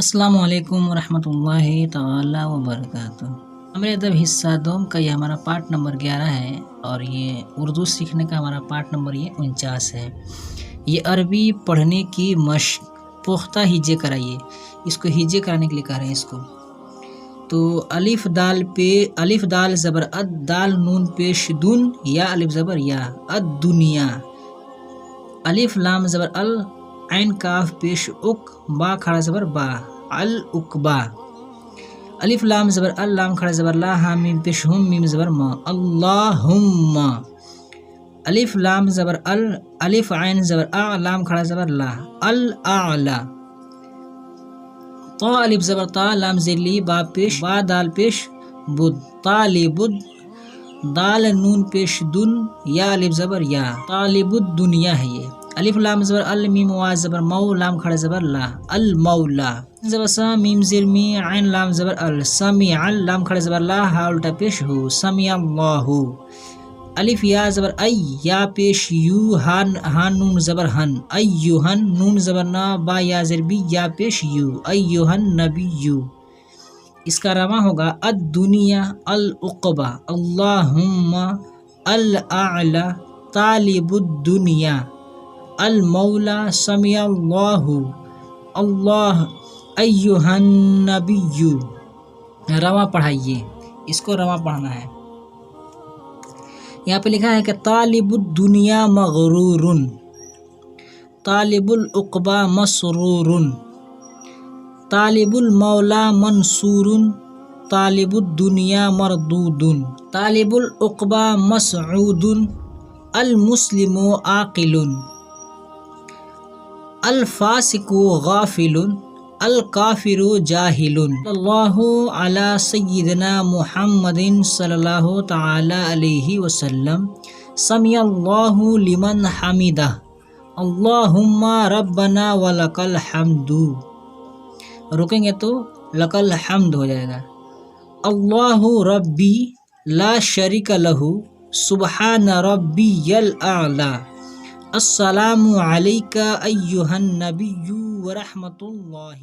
السلام علیکم ورحمۃ اللہ تعالی وبرکاتہ۔ ہمارے ادب حصہ دوم کا یہ ہمارا پارٹ نمبر 11 ہے اور یہ اردو سیکھنے کا ہمارا پارٹ نمبر 49 ہے۔ یہ عربی پڑھنے کی مشق پختہ ہجے کرائیے، اس کو ہجے کرانے کے لیے کہہ رہے ہیں اس کو۔ تو الف دال زبر اد، دال نون پیش دن، یا الف زبر یا، اد دنیا۔ الف لام زبر ال، عین کاف پیش اک، با کھڑا زبر با، الاقبا۔ الف لام زبر ال، لام کھڑا زبر لا، ہا میم پیش ہم، میم زبر ما، اللہم۔ الف لام زبر ال، الف عین زبر ا، لام کھڑا زبر لا، الاعلی۔ طا الف زبر تا، لام زیر لی، با پیش با، دال پیش بود، طالب۔ دال نون پیش دن، یا الف زبر یا، طالب الدنیا ہے یہ۔ الف لام زبر ال، میم وا زبر مو، لام کھڑا زبر لا، المولا۔ زبر سا، میم زیر می، عین لام زبر ال، سمیع، لام کھڑا زبر لا، ہا الٹا پیش ہو، سمیع اللہ۔ الف یا زبر ای، یا پیش یو، ہا نون زبر ہن، ایہن، نون زبر نا، با یا زیر بی، یا پیش یو، ایہن نبیو۔ اس کا رواں ہوگا الدنیا، العقبہ، اللہم، الاعلی، طالب الدنیا، المولا، سمیع اللہ، اللہ، ایہا النبی۔ رواں پڑھائیے، اس کو رواں پڑھنا ہے۔ یہاں پہ لکھا ہے کہ طالب الدنیا مغرور، طالب العقبہ مسرور، طالب المولا منصور، طالب الدنیا مردود، طالب العقبہ مسعود، المسلم عاقل، الفاسق غافل، الکافر جاہل۔ اللہ علی سیدنا محمد صلی اللہ تعالی علیہ وسلم، سمیع اللہ لمن حمدہ، اللہم ربنا ولک الحمد۔ رکیں گے تو لک الحمد ہو جائے گا۔ اللہ ربی لا شریک لہ، سبحان ربی الاعلی، السلام علیکہ ایہا النبی ورحمۃ اللہ۔